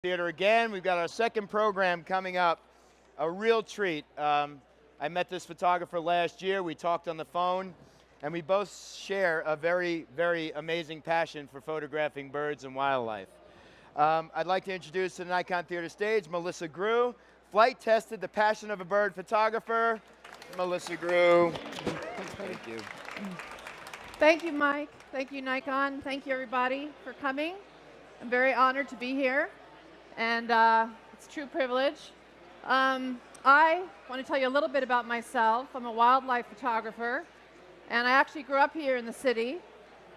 Theater again. We've got our second program coming up. A real treat. I met this photographer last year. We talked on the phone, and we both share a very, very amazing passion for photographing birds and wildlife. I'd like to introduce to the Nikon Theater stage Melissa Groo, flight tested, the passion of a bird photographer. Melissa Groo. Thank you. Thank you, Mike. Thank you, Nikon. Thank you, everybody, for coming. I'm very honored to be here, and it's a true privilege. I want to tell you a little bit about myself. I'm a wildlife photographer, and I actually grew up here in the city,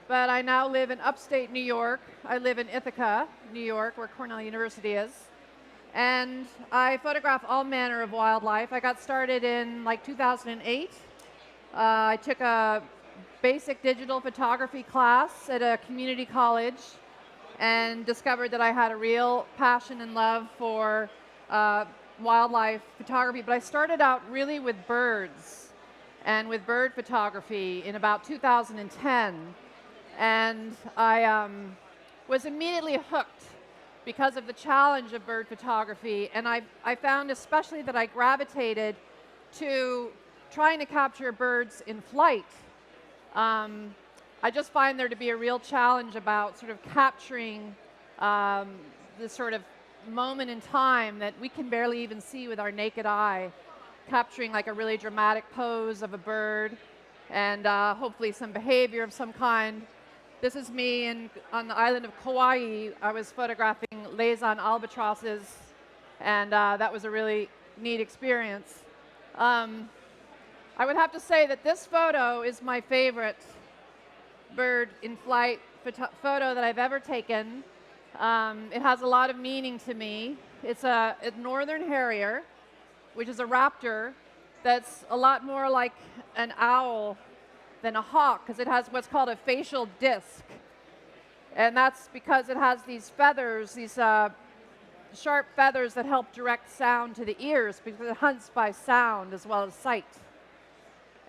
but I now live in upstate New York. I live in Ithaca, New York, where Cornell University is, and I photograph all manner of wildlife. I got started in like 2008. I took a basic digital photography class at a community college and discovered that I had a real passion and love for wildlife photography. But I started out really with birds and with bird photography in about 2010. And I was immediately hooked because of the challenge of bird photography. And I found especially that I gravitated to trying to capture birds in flight. I just find there to be a real challenge about sort of capturing the sort of moment in time that we can barely even see with our naked eye, capturing like a really dramatic pose of a bird and hopefully some behavior of some kind. This is me on the island of Kauai. I was photographing Laysan albatrosses, and that was a really neat experience. I would have to say that this photo is my favorite bird in flight photo that I've ever taken. It has a lot of meaning to me. It's a northern harrier, which is a raptor that's a lot more like an owl than a hawk, because it has what's called a facial disc. And that's because it has these feathers, these sharp feathers that help direct sound to the ears, because it hunts by sound as well as sight.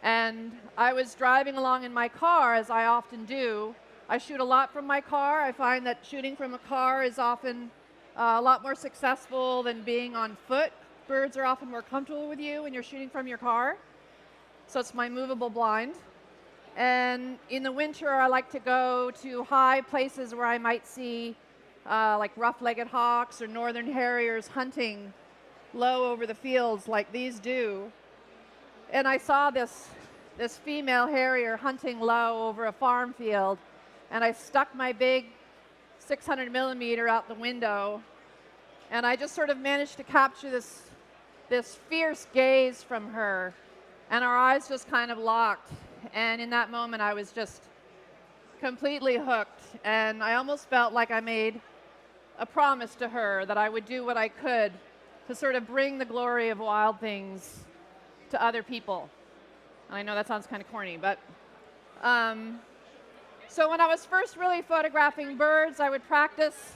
And I was driving along in my car, as I often do. I shoot a lot from my car. I find that shooting from a car is often a lot more successful than being on foot. Birds are often more comfortable with you when you're shooting from your car. So it's my movable blind. And in the winter, I like to go to high places where I might see like rough-legged hawks or northern harriers hunting low over the fields like these do. And I saw this female harrier hunting low over a farm field, and I stuck my big 600 millimeter out the window, and I just sort of managed to capture this fierce gaze from her, and our eyes just kind of locked. And in that moment, I was just completely hooked, and I almost felt like I made a promise to her that I would do what I could to sort of bring the glory of wild things to other people. I know that sounds kind of corny, but so when I was first really photographing birds, I would practice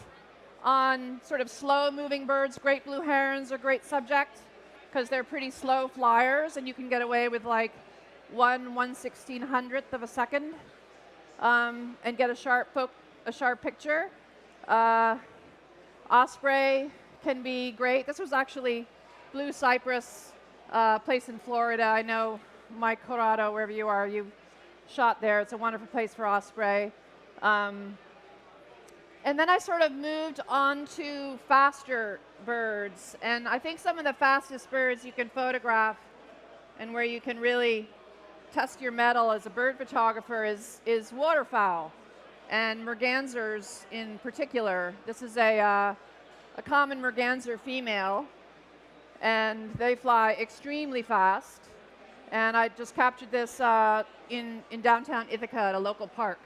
on sort of slow-moving birds. Great blue herons are a great subject because they're pretty slow flyers, and you can get away with like 1/1/1600th of a second and get a sharp picture. Osprey can be great. This was actually Blue Cypress, place in Florida. I know Mike Corrado, wherever you are, you shot there. It's a wonderful place for osprey. And then I sort of moved on to faster birds. And I think some of the fastest birds you can photograph and where you can really test your mettle as a bird photographer is waterfowl, and mergansers in particular. This is a common merganser female, and they fly extremely fast. And I just captured this in downtown Ithaca at a local park.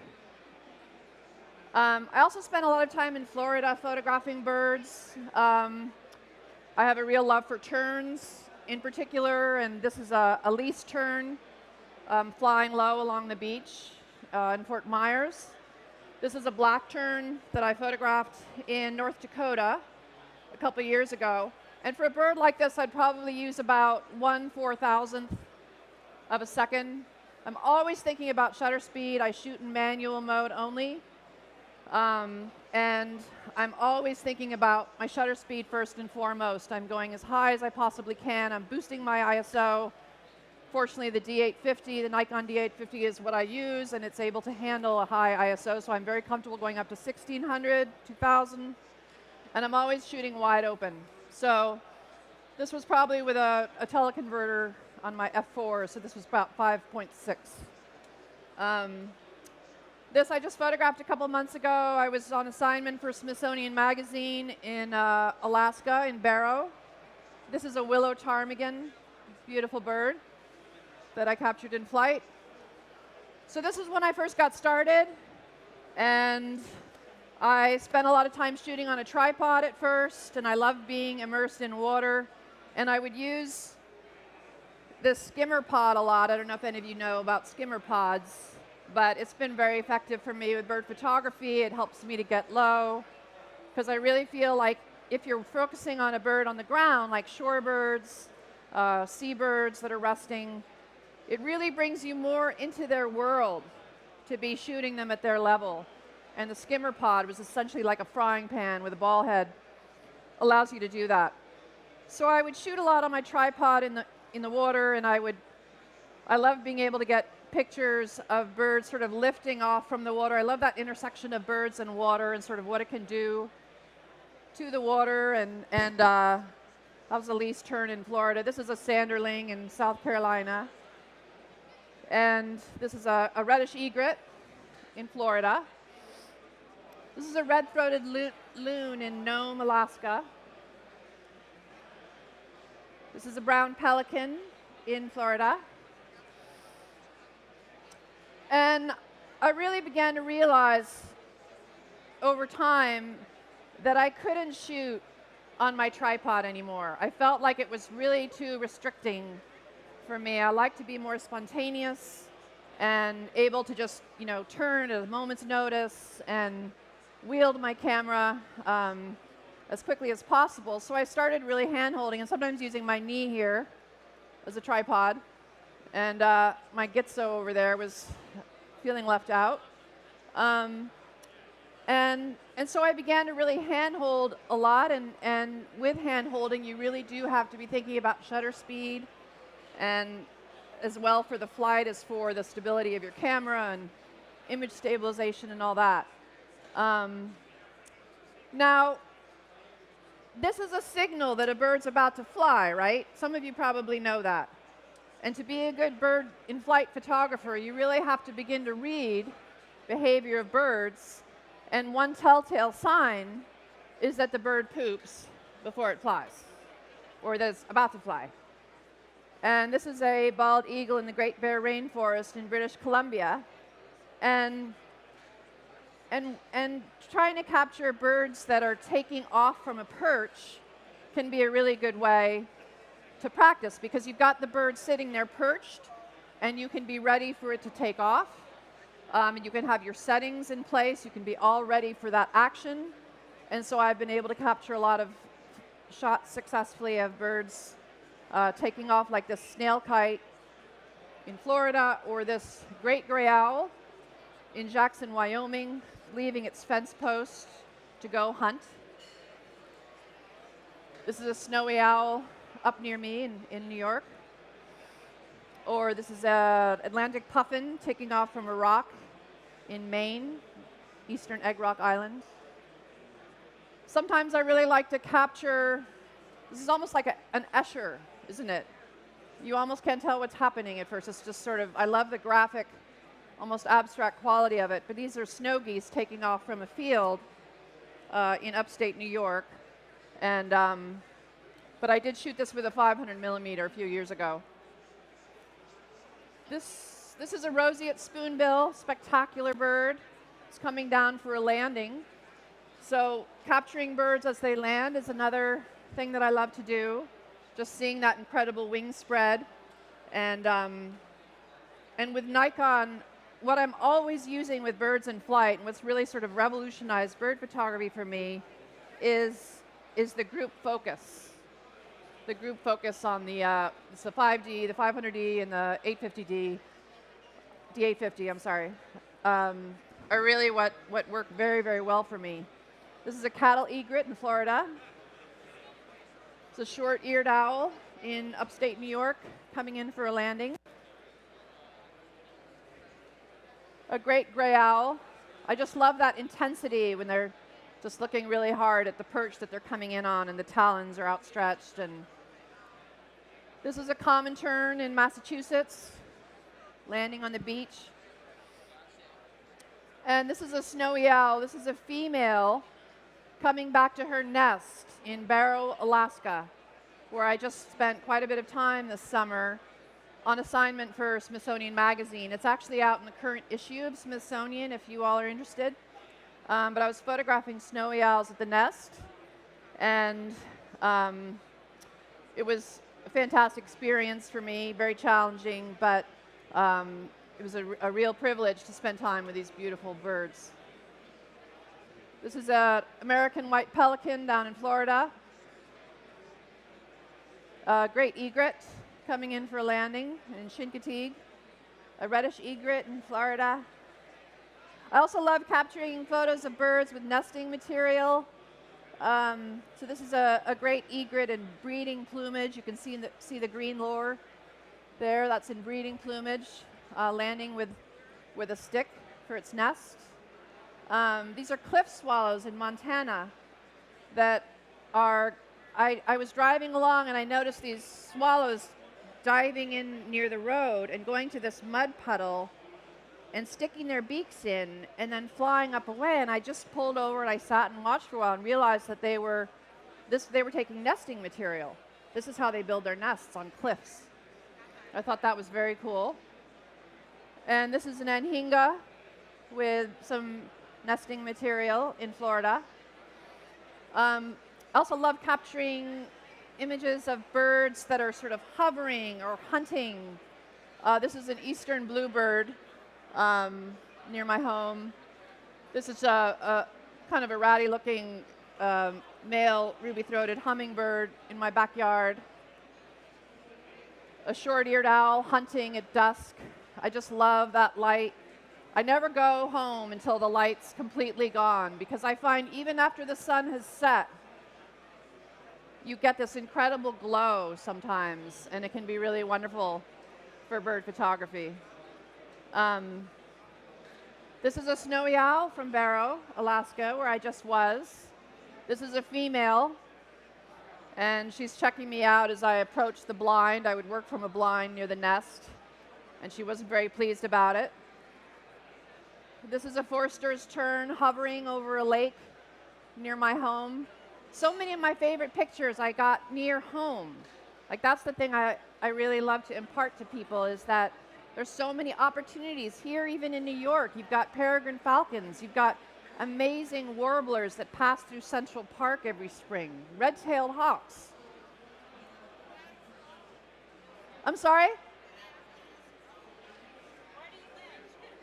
I also spent a lot of time in Florida photographing birds. I have a real love for terns in particular, and this is a least tern flying low along the beach in Fort Myers. This is a black tern that I photographed in North Dakota a couple years ago. And for a bird like this, I'd probably use about 1/4000th of a second. I'm always thinking about shutter speed. I shoot in manual mode only. And I'm always thinking about my shutter speed first and foremost. I'm going as high as I possibly can. I'm boosting my ISO. Fortunately, the D850, the Nikon D850 is what I use, and it's able to handle a high ISO, so I'm very comfortable going up to 1600, 2000, and I'm always shooting wide open. So this was probably with a teleconverter on my f4, so this was about 5.6. This I just photographed a couple months ago. I was on assignment for Smithsonian Magazine in Alaska, in Barrow. This is a willow ptarmigan, beautiful bird that I captured in flight. So this is when I first got started, and I spent a lot of time shooting on a tripod at first, and I loved being immersed in water, and I would use this skimmer pod a lot. I don't know if any of you know about skimmer pods, but it's been very effective for me with bird photography. It helps me to get low, because I really feel like if you're focusing on a bird on the ground, like shorebirds, seabirds that are resting, it really brings you more into their world to be shooting them at their level. And the skimmer pod was essentially like a frying pan with a ball head. Allows you to do that. So I would shoot a lot on my tripod in the water, and I love being able to get pictures of birds sort of lifting off from the water. I love that intersection of birds and water and sort of what it can do to the water. And that was a least tern in Florida. This is a sanderling in South Carolina. And this is a reddish egret in Florida. This is a red-throated loon in Nome, Alaska. This is a brown pelican in Florida. And I really began to realize over time that I couldn't shoot on my tripod anymore. I felt like it was really too restricting for me. I like to be more spontaneous and able to just, turn at a moment's notice and wield my camera as quickly as possible. So I started really hand-holding and sometimes using my knee here as a tripod. And my Gitzo over there was feeling left out. And so I began to really hand-hold a lot. And with hand-holding, you really do have to be thinking about shutter speed, and as well for the flight as for the stability of your camera and image stabilization and all that. Now, this is a signal that a bird's about to fly, right? Some of you probably know that. And to be a good bird in flight photographer, you really have to begin to read behavior of birds. And one telltale sign is that the bird poops before it flies, or that it's about to fly. And this is a bald eagle in the Great Bear Rainforest in British Columbia. And trying to capture birds that are taking off from a perch can be a really good way to practice, because you've got the bird sitting there perched, and you can be ready for it to take off. And you can have your settings in place. You can be all ready for that action. And so I've been able to capture a lot of shots successfully of birds taking off, like this snail kite in Florida, or this great gray owl in Jackson, Wyoming, leaving its fence post to go hunt. This is a snowy owl up near me in New York. Or this is an Atlantic puffin taking off from a rock in Maine, Eastern Egg Rock Island. Sometimes I really like to capture, this is almost like an Escher, isn't it? You almost can't tell what's happening at first. It's just sort of, I love the graphic, almost abstract quality of it. But these are snow geese taking off from a field in upstate New York. And, but I did shoot this with a 500 millimeter a few years ago. This is a roseate spoonbill, spectacular bird. It's coming down for a landing. So capturing birds as they land is another thing that I love to do. Just seeing that incredible wing spread. And with Nikon, what I'm always using with birds in flight, and what's really sort of revolutionized bird photography for me, is the group focus. The group focus on it's the 5D, the 500D, and the 850D, D850, I'm sorry, are are really what work very, very well for me. This is a cattle egret in Florida. It's a short-eared owl in upstate New York coming in for a landing. A great gray owl. I just love that intensity when they're just looking really hard at the perch that they're coming in on and the talons are outstretched. And this is a common tern in Massachusetts, landing on the beach. And this is a snowy owl. This is a female coming back to her nest in Barrow, Alaska, where I just spent quite a bit of time this summer on assignment for Smithsonian Magazine. It's actually out in the current issue of Smithsonian if you all are interested. But I was photographing snowy owls at the nest, and it was a fantastic experience for me, very challenging, but it was a real privilege to spend time with these beautiful birds. This is an American white pelican down in Florida. A great egret coming in for a landing in Chincoteague. A reddish egret in Florida. I also love capturing photos of birds with nesting material. So this is a great egret in breeding plumage. You can see the green lure there. That's in breeding plumage, landing with a stick for its nest. These are cliff swallows in Montana that are, I was driving along and I noticed these swallows diving in near the road and going to this mud puddle and sticking their beaks in and then flying up away. And I just pulled over and I sat and watched for a while and realized that they were taking nesting material. This is how they build their nests, on cliffs. I thought that was very cool. And this is an anhinga with some nesting material in Florida. I also love capturing images of birds that are sort of hovering or hunting. This is an eastern bluebird near my home. This is a kind of a ratty-looking male ruby-throated hummingbird in my backyard. A short-eared owl hunting at dusk. I just love that light. I never go home until the light's completely gone, because I find even after the sun has set, you get this incredible glow sometimes, and it can be really wonderful for bird photography. This is a snowy owl from Barrow, Alaska, where I just was. This is a female, and she's checking me out as I approach the blind. I would work from a blind near the nest, and she wasn't very pleased about it. This is a Forster's tern hovering over a lake near my home. So many of my favorite pictures I got near home. Like, that's the thing I really love to impart to people, is that there's so many opportunities here, even in New York. You've got peregrine falcons. You've got amazing warblers that pass through Central Park every spring. Red-tailed hawks. I'm sorry?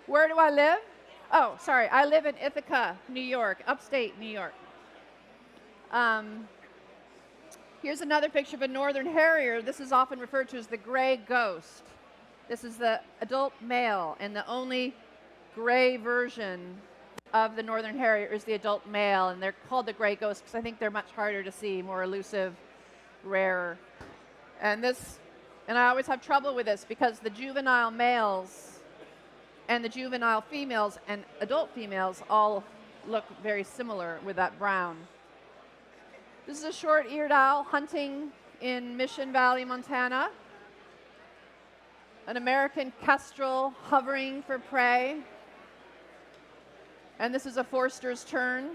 Where do I live? Oh, sorry. I live in Ithaca, New York, upstate New York. Here's another picture of a northern harrier. This is often referred to as the gray ghost. This is the adult male, and the only gray version of the northern harrier is the adult male, and they're called the gray ghost because I think they're much harder to see, more elusive, rarer. And I always have trouble with this because the juvenile males and the juvenile females and adult females all look very similar with that brown. This is a short-eared owl hunting in Mission Valley, Montana. An American kestrel hovering for prey. And this is a Forster's tern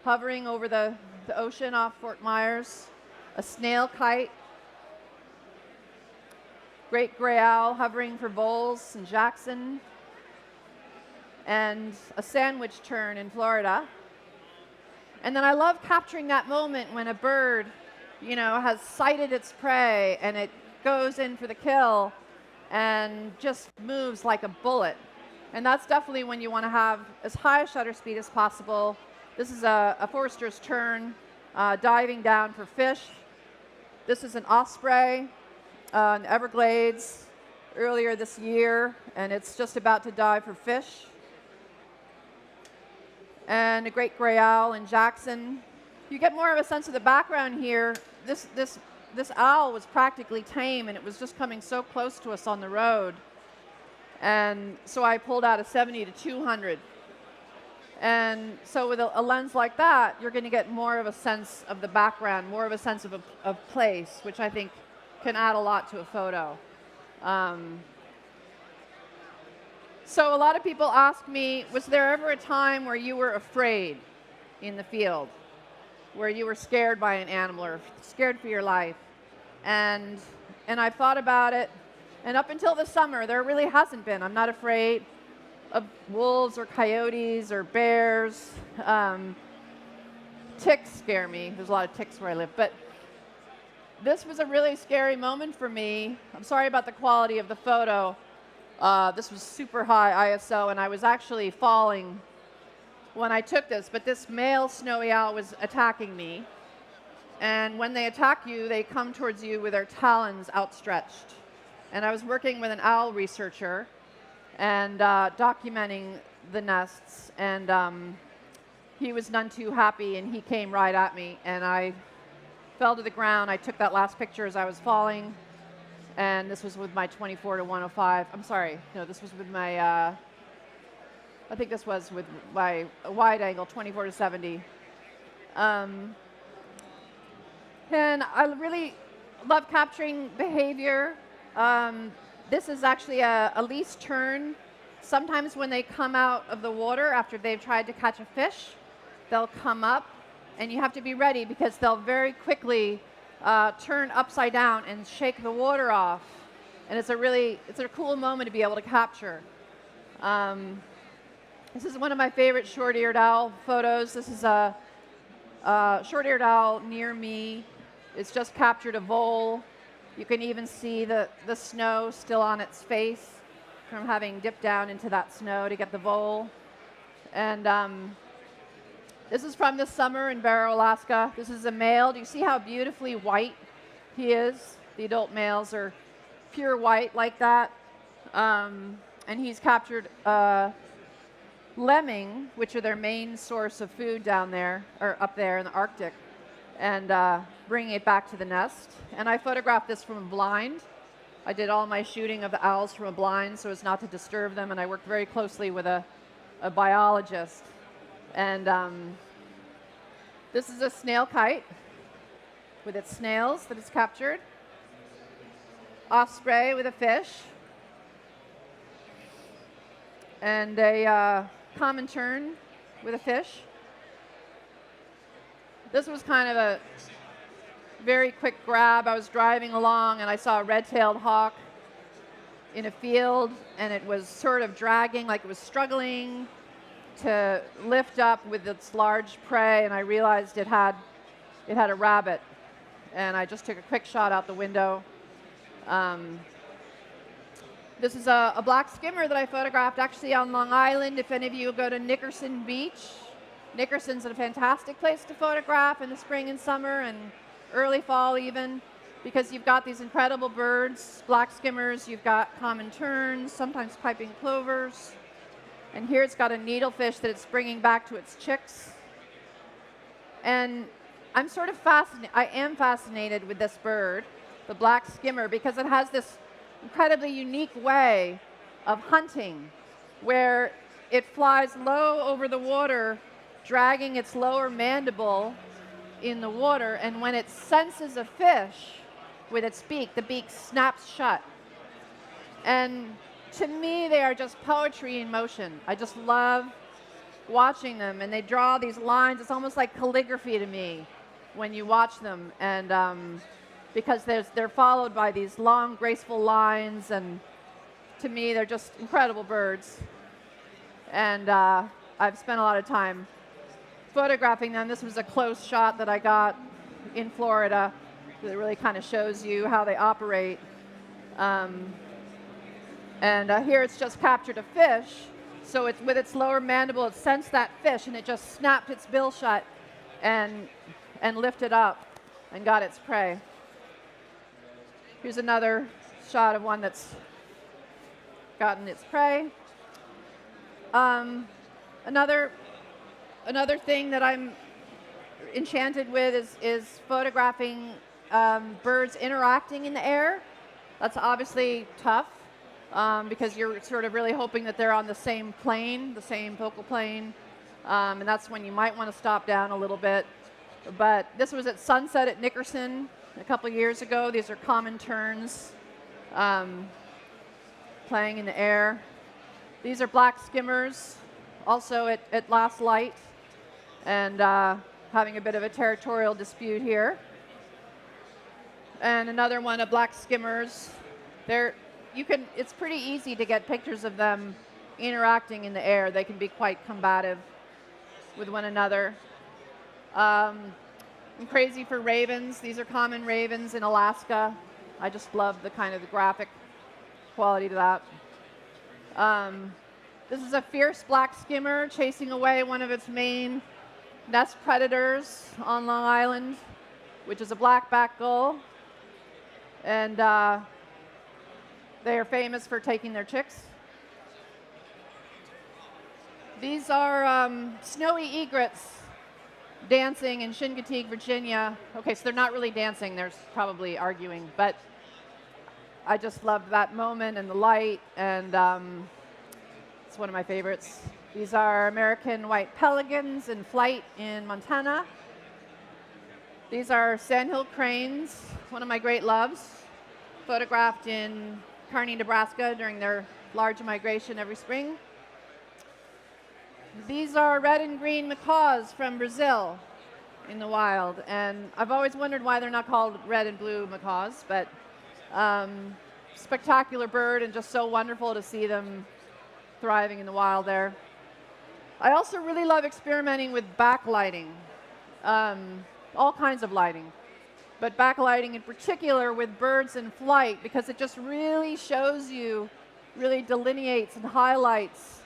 hovering over the ocean off Fort Myers. A snail kite. Great gray owl hovering for voles in Jackson. And a sandwich tern in Florida. And then I love capturing that moment when a bird, has sighted its prey and it goes in for the kill and just moves like a bullet. And that's definitely when you want to have as high a shutter speed as possible. This is a Forster's tern diving down for fish. This is an osprey in the Everglades earlier this year, and it's just about to dive for fish. and a great gray owl in Jackson. You get more of a sense of the background here. This owl was practically tame, and it was just coming so close to us on the road. And so I pulled out a 70 to 200. And so with a lens like that, you're going to get more of a sense of the background, more of a sense of place, which I think can add a lot to a photo. So a lot of people ask me, was there ever a time where you were afraid in the field, where you were scared by an animal or scared for your life? And I've thought about it, and up until the summer, there really hasn't been. I'm not afraid of wolves or coyotes or bears. Ticks scare me. There's a lot of ticks where I live. But this was a really scary moment for me. I'm sorry about the quality of the photo. This was super high ISO, and I was actually falling when I took this. But this male snowy owl was attacking me. And when they attack you, they come towards you with their talons outstretched. And I was working with an owl researcher and documenting the nests, and he was none too happy, and he came right at me, and I fell to the ground. I took that last picture as I was falling, and this was with my 24 to 105. I'm sorry, no, this was with my, I think this was with my wide angle 24 to 70. And I really love capturing behavior. This is actually a lease turn. Sometimes when they come out of the water after they've tried to catch a fish, they'll come up, and you have to be ready because they'll very quickly turn upside down and shake the water off. And it's a cool moment to be able to capture. This is one of my favorite short-eared owl photos. This is a short-eared owl near me. It's just captured a vole. You can even see the snow still on its face from having dipped down into that snow to get the vole. And this is from this summer in Barrow, Alaska. This is a male. Do you see how beautifully white he is? The adult males are pure white like that. And he's captured lemming, which are their main source of food down there, or up there in the Arctic, and bringing it back to the nest. And I photographed this from a blind. I did all my shooting of the owls from a blind so as not to disturb them, and I worked very closely with a biologist. And this is a snail kite with its snails that is captured. Osprey with a fish. And a common tern with a fish. This was kind of a very quick grab. I was driving along and I saw a red-tailed hawk in a field, and it was sort of dragging, like it was struggling to lift up with its large prey, and I realized it had a rabbit, and I just took a quick shot out the window. This is a black skimmer that I photographed actually on Long Island. If any of you go to Nickerson Beach, Nickerson's a fantastic place to photograph in the spring and summer and early fall even, because you've got these incredible birds, black skimmers, you've got common terns, sometimes piping plovers, and here it's got a needlefish that it's bringing back to its chicks. And I am fascinated with this bird, the black skimmer, because it has this incredibly unique way of hunting where it flies low over the water, dragging its lower mandible in the water, and when it senses a fish with its beak, the beak snaps shut. And to me, they are just poetry in motion. I just love watching them, and they draw these lines. It's almost like calligraphy to me when you watch them, and because they're followed by these long, graceful lines, and to me, they're just incredible birds. And I've spent a lot of time photographing them. This was a close shot that I got in Florida that really kind of shows you how they operate. And here it's just captured a fish. So it's with its lower mandible, it sensed that fish, and it just snapped its bill shut and lifted up and got its prey. Here's another shot of one that's gotten its prey. Another Another thing that I'm enchanted with is photographing birds interacting in the air. That's obviously tough because you're sort of really hoping that they're on the same plane, the same focal plane, and that's when you might want to stop down a little bit. But this was at sunset at Nickerson a couple years ago. These are common terns playing in the air. These are black skimmers, also at last light, and having a bit of a territorial dispute here. And another one of black skimmers. It's pretty easy to get pictures of them interacting in the air. They can be quite combative with one another. I'm crazy for ravens. These are common ravens in Alaska. I just love the kind of the graphic quality to that. This is a fierce black skimmer chasing away one of its main nest predators on Long Island, which is a black-backed gull. And they are famous for taking their chicks. These are snowy egrets dancing in Chincoteague, Virginia. Okay, so they're not really dancing, they're probably arguing, but I just love that moment and the light, and it's one of my favorites. These are American white pelicans in flight in Montana. These are sandhill cranes, one of my great loves, photographed in Kearney, Nebraska during their large migration every spring. These are red and green macaws from Brazil in the wild, and I've always wondered why they're not called red and blue macaws, but spectacular bird and just so wonderful to see them thriving in the wild there. I also really love experimenting with backlighting, all kinds of lighting, but backlighting in particular with birds in flight, because it just really shows you, really delineates and highlights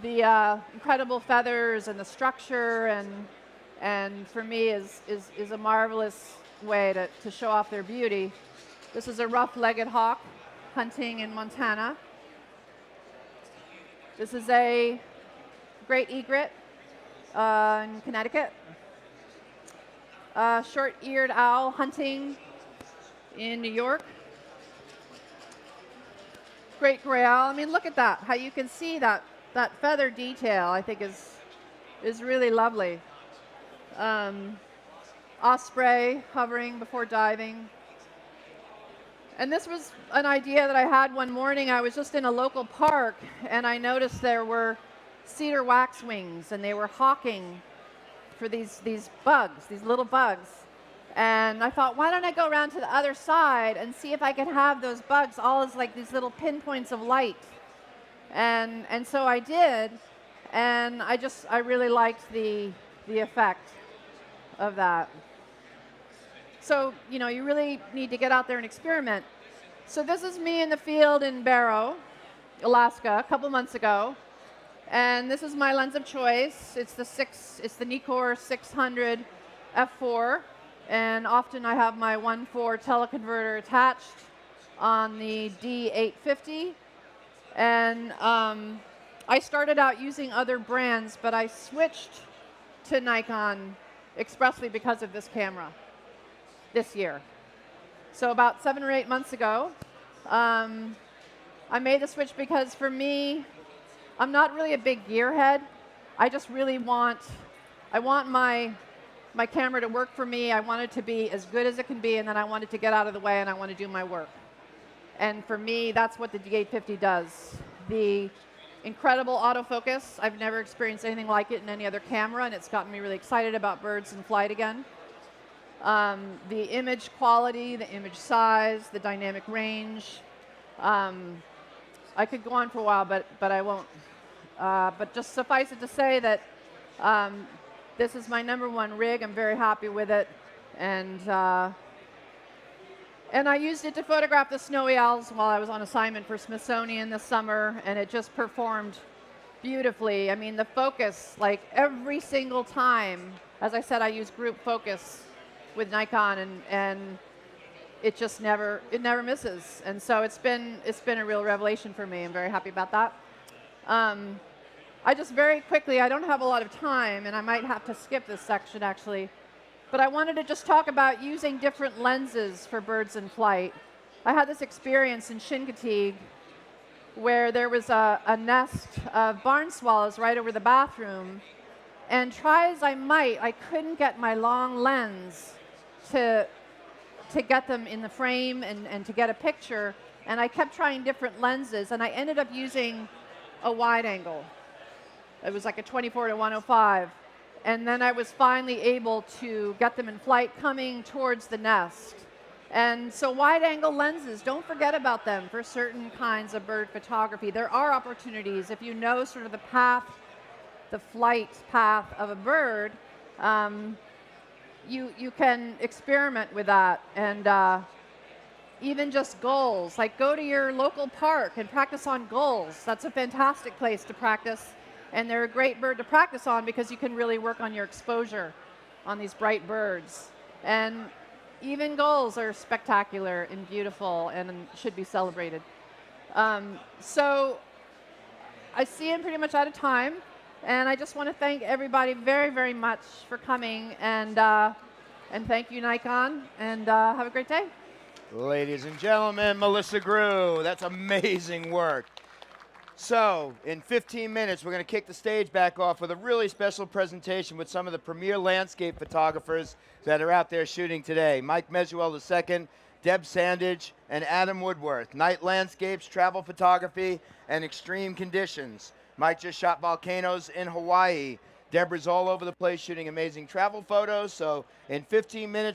the incredible feathers and the structure, and for me is a marvelous way to show off their beauty. This is a rough-legged hawk hunting in Montana. This is a great egret in Connecticut. Short-eared owl hunting in New York. Great gray owl. I mean, look at that. How you can see that feather detail, I think, is really lovely. Osprey hovering before diving. And this was an idea that I had one morning. I was just in a local park, and I noticed there were cedar waxwings, and they were hawking for these bugs, these little bugs. And I thought, why don't I go around to the other side and see if I could have those bugs all as like these little pinpoints of light. And so I did, and I really liked the effect of that. So, you know, you really need to get out there and experiment. So this is me in the field in Barrow, Alaska, a couple months ago. And this is my lens of choice. It's the Nikon 600 f4. And often I have my 1.4 teleconverter attached on the D850. And I started out using other brands, but I switched to Nikon expressly because of this camera this year. So about 7 or 8 months ago, I made the switch because for me, I'm not really a big gearhead. I just really want my camera to work for me. I want it to be as good as it can be, and then I want it to get out of the way, and I want to do my work. And for me, that's what the D850 does. The incredible autofocus. I've never experienced anything like it in any other camera, and it's gotten me really excited about birds in flight again. The image quality, the image size, the dynamic range. I could go on for a while, but I won't. But just suffice it to say that this is my #1 rig. I'm very happy with it, and I used it to photograph the snowy owls while I was on assignment for Smithsonian this summer, and it just performed beautifully. I mean, the focus, like every single time, as I said, I use group focus with Nikon, and it just never misses. And so it's been a real revelation for me. I'm very happy about that. I just very quickly, I don't have a lot of time, and I might have to skip this section actually, but I wanted to just talk about using different lenses for birds in flight. I had this experience in Chincoteague where there was a nest of barn swallows right over the bathroom, and try as I might, I couldn't get my long lens to get them in the frame and to get a picture, and I kept trying different lenses, and I ended up using a wide angle. It was like a 24 to 105, and then I was finally able to get them in flight coming towards the nest. And so wide angle lenses, don't forget about them for certain kinds of bird photography. There are opportunities if you know sort of the path, the flight path of a bird. You can experiment with that, and even just gulls. Like go to your local park and practice on gulls. That's a fantastic place to practice, and they're a great bird to practice on because you can really work on your exposure on these bright birds. And even gulls are spectacular and beautiful and should be celebrated. So I see I'm pretty much out of time, and I just want to thank everybody very, very much for coming, and thank you, Nikon, and have a great day. Ladies and gentlemen, Melissa Groo, that's amazing work. So, in 15 minutes, we're going to kick the stage back off with a really special presentation with some of the premier landscape photographers that are out there shooting today. Mike Mesuel II, Deb Sandage, and Adam Woodworth. Night landscapes, travel photography, and extreme conditions. Mike just shot volcanoes in Hawaii. Deborah's all over the place shooting amazing travel photos. So, in 15 minutes,